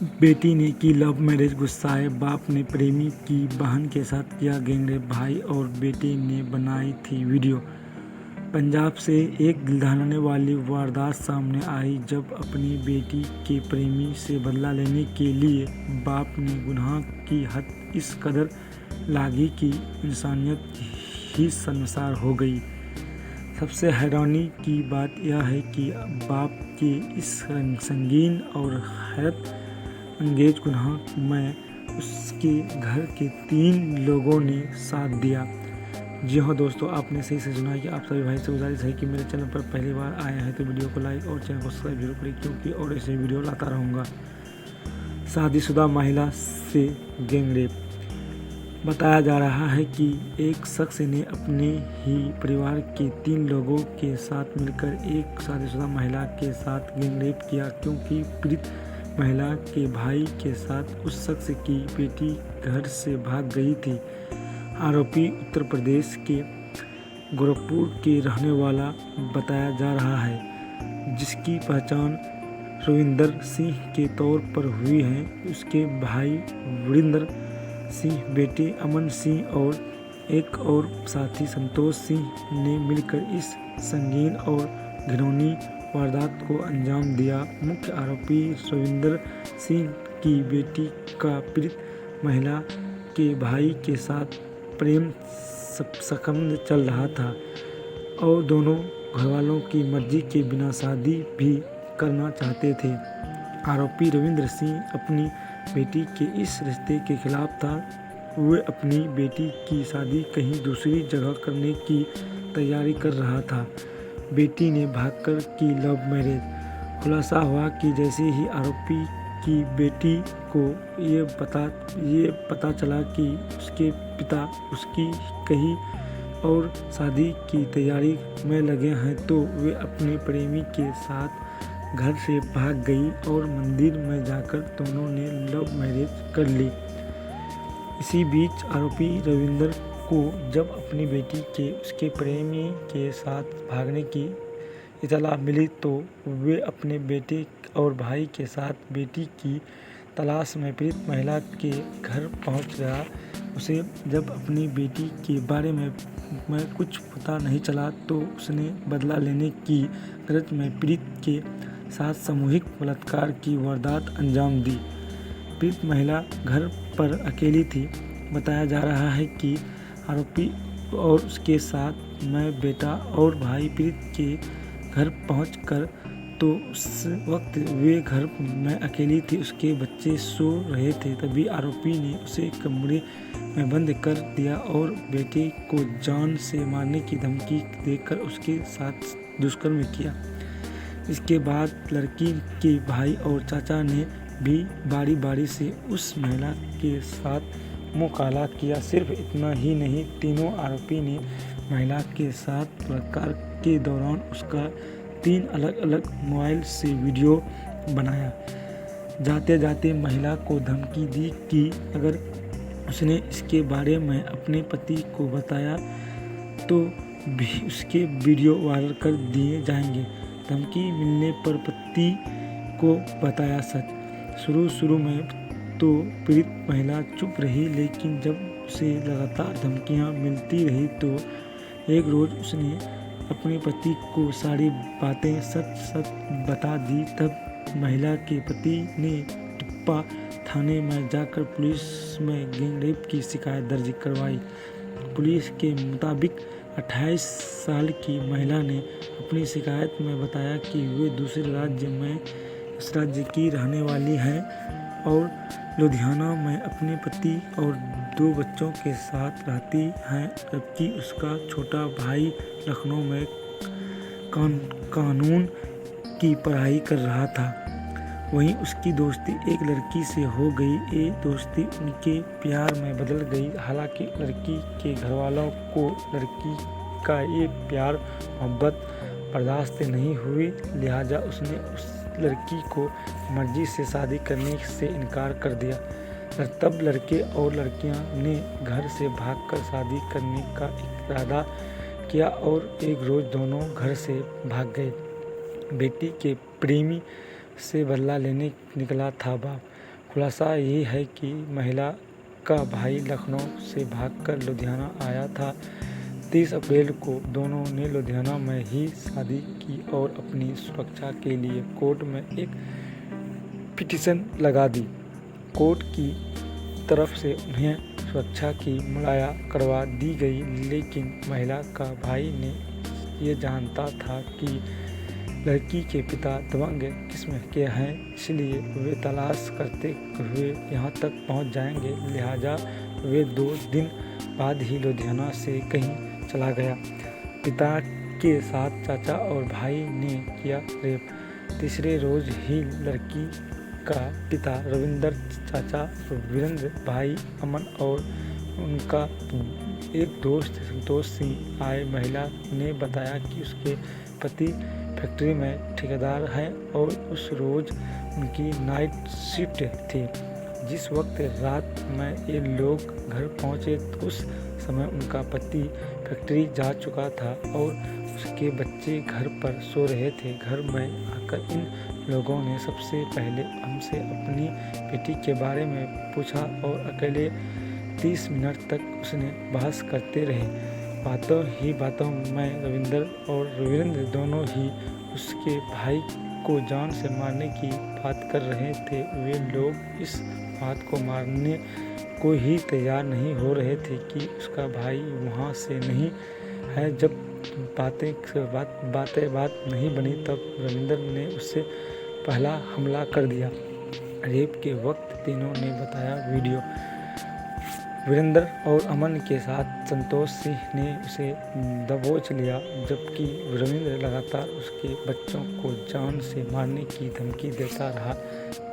बेटी ने की लव मैरिज, गुस्साए बाप ने प्रेमी की बहन के साथ किया गैंगरेप, भाई और बेटे ने बनाई थी वीडियो। पंजाब से एक दिल दहलाने वाली वारदात सामने आई जब अपनी बेटी के प्रेमी से बदला लेने के लिए बाप ने गुनाह की हद इस कदर लागी कि इंसानियत ही शर्मसार हो गई। सबसे हैरानी की बात यह है कि बाप के इस संगीन और हैरत अंगेज गुनाह में उसके घर के 3 लोगों ने साथ दिया। जी हाँ दोस्तों, आपने सही से सुना कि आप सभी भाई से गुजारिश है कि मेरे चैनल पर पहली बार आए हैं तो वीडियो को लाइक और चैनल को सब्सक्राइब जरूर करें, क्योंकि और ऐसे वीडियो लाता रहूँगा। शादीशुदा महिला से गैंगरेप। बताया जा रहा है कि एक शख्स ने अपने ही परिवार के 3 लोगों के साथ मिलकर एक शादीशुदा महिला के साथ गैंगरेप किया, क्योंकि पीड़ित महिला के भाई के साथ उस शख्स की बेटी घर से भाग गई थी। आरोपी उत्तर प्रदेश के गोरखपुर के रहने वाला बताया जा रहा है, जिसकी पहचान रविंदर सिंह के तौर पर हुई है। उसके भाई वीरेंद्र सिंह, बेटे अमन सिंह और एक और साथी संतोष सिंह ने मिलकर इस संगीन और घिनौनी वारदात को अंजाम दिया। मुख्य आरोपी रविंदर सिंह की बेटी का पीड़ित महिला के भाई के साथ प्रेम संबंध चल रहा था और दोनों घरवालों की मर्जी के बिना शादी भी करना चाहते थे। आरोपी रविंद्र सिंह अपनी बेटी के इस रिश्ते के खिलाफ था। वह अपनी बेटी की शादी कहीं दूसरी जगह करने की तैयारी कर रहा था। बेटी ने भागकर की लव मैरिज। खुलासा हुआ कि जैसे ही आरोपी की बेटी को ये पता चला कि उसके पिता उसकी कहीं और शादी की तैयारी में लगे हैं, तो वे अपने प्रेमी के साथ घर से भाग गई और मंदिर में जाकर दोनों ने लव मैरिज कर ली। इसी बीच आरोपी रविंदर को जब अपनी बेटी के उसके प्रेमी के साथ भागने की इत्तला मिली, तो वे अपने बेटे और भाई के साथ बेटी की तलाश में पीड़ित महिला के घर पहुंच गया। उसे जब अपनी बेटी के बारे में कुछ पता नहीं चला, तो उसने बदला लेने की गरज में पीड़ित के साथ सामूहिक बलात्कार की वारदात अंजाम दी। पीड़ित महिला घर पर अकेली थी। बताया जा रहा है कि आरोपी और उसके साथ मैं, बेटा और भाई पीड़ित के घर पहुंचकर तो उस वक्त वे घर में अकेली थी, उसके बच्चे सो रहे थे। तभी आरोपी ने उसे कमरे में बंद कर दिया और बेटे को जान से मारने की धमकी देकर उसके साथ दुष्कर्म किया। इसके बाद लड़की के भाई और चाचा ने भी बारी बारी से उस महिला के साथ मुँह काला किया। सिर्फ इतना ही नहीं, तीनों आरोपी ने महिला के साथ बलात्कार के दौरान उसका 3 अलग अलग मोबाइल से वीडियो बनाया। जाते जाते महिला को धमकी दी कि अगर उसने इसके बारे में अपने पति को बताया तो भी उसके वीडियो वायरल कर दिए जाएंगे। धमकी मिलने पर पति को बताया सच। शुरू में तो पीड़ित महिला चुप रही, लेकिन जब उसे लगातार धमकियां मिलती रही तो एक रोज़ उसने अपने पति को सारी बातें सच बता दी। तब महिला के पति ने टिप्पा थाने में जाकर पुलिस में गैंगरेप की शिकायत दर्ज करवाई। पुलिस के मुताबिक 28 साल की महिला ने अपनी शिकायत में बताया कि वे दूसरे राज्य में उस राज्य की रहने वाली है और लुधियाना में अपने पति और 2 बच्चों के साथ रहती हैं, जबकि उसका छोटा भाई लखनऊ में कानून की पढ़ाई कर रहा था। वहीं उसकी दोस्ती एक लड़की से हो गई। ये दोस्ती उनके प्यार में बदल गई। हालांकि लड़की के घरवालों को लड़की का ये प्यार मोहब्बत बर्दाश्त नहीं हुई, लिहाजा उसने उस लड़की को मर्जी से शादी करने से इनकार कर दिया। तब लड़के और लड़कियां ने घर से भागकर शादी करने का इरादा किया और एक रोज़ दोनों घर से भाग गए। बेटी के प्रेमी से बदला लेने निकला था बाप। खुलासा ये है कि महिला का भाई लखनऊ से भागकर लुधियाना आया था। 30 अप्रैल को दोनों ने लुधियाना में ही शादी की और अपनी सुरक्षा के लिए कोर्ट में एक पिटीशन लगा दी। कोर्ट की तरफ से उन्हें सुरक्षा की मुहैया करवा दी गई, लेकिन महिला का भाई ने ये जानता था कि लड़की के पिता दबंग किस्म के हैं, इसलिए वे तलाश करते हुए यहाँ तक पहुँच जाएंगे। लिहाजा वे 2 दिन बाद ही लुधियाना से कहीं चला गया। पिता के साथ चाचा और भाई ने किया रेप। तीसरे रोज ही लड़की का पिता रविंदर, चाचा वीरेंद्र, भाई अमन और उनका एक दोस्त संतोष सिंह आए। महिला ने बताया कि उसके पति फैक्ट्री में ठेकेदार हैं और उस रोज उनकी नाइट शिफ्ट थी। जिस वक्त रात में ये लोग घर पहुंचे तो उस समय उनका पति फैक्ट्री जा चुका था और उसके बच्चे घर पर सो रहे थे। घर में आकर इन लोगों ने सबसे पहले हमसे अपनी बेटी के बारे में पूछा और अकेले 30 मिनट तक उसने बहस करते रहे। बातों ही बातों में रविंदर और वीरेंद्र दोनों ही उसके भाई को जान से मारने की बात कर रहे थे। वे लोग इस बात को मारने को ही तैयार नहीं हो रहे थे कि उसका भाई वहाँ से नहीं है। जब बात नहीं बनी तब रविंदर ने उससे पहला हमला कर दिया। रेप के वक्त तीनों ने बताया वीडियो वीरेंद्र और अमन के साथ संतोष सिंह ने उसे दबोच लिया, जबकि रविंद्र लगातार उसके बच्चों को जान से मारने की धमकी देता रहा।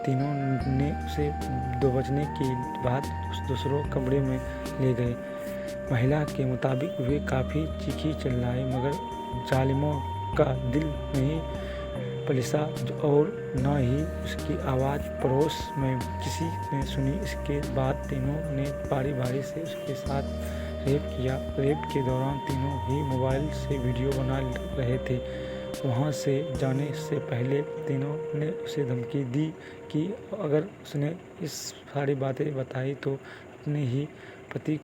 तीनों ने उसे दबोचने के बाद उस दूसरों कमरे में ले गए। महिला के मुताबिक वे काफ़ी चीखी चिल्लाई, मगर जालिमों का दिल नहीं पलिसा और न ही उसकी आवाज़ पड़ोस में किसी ने सुनी। इसके बाद तीनों ने बारी से उसके साथ रेप किया। रेप के दौरान तीनों ही मोबाइल से वीडियो बना रहे थे। वहां से जाने से पहले तीनों ने उसे धमकी दी कि अगर उसने इस सारी बातें बताई तो अपने ही पति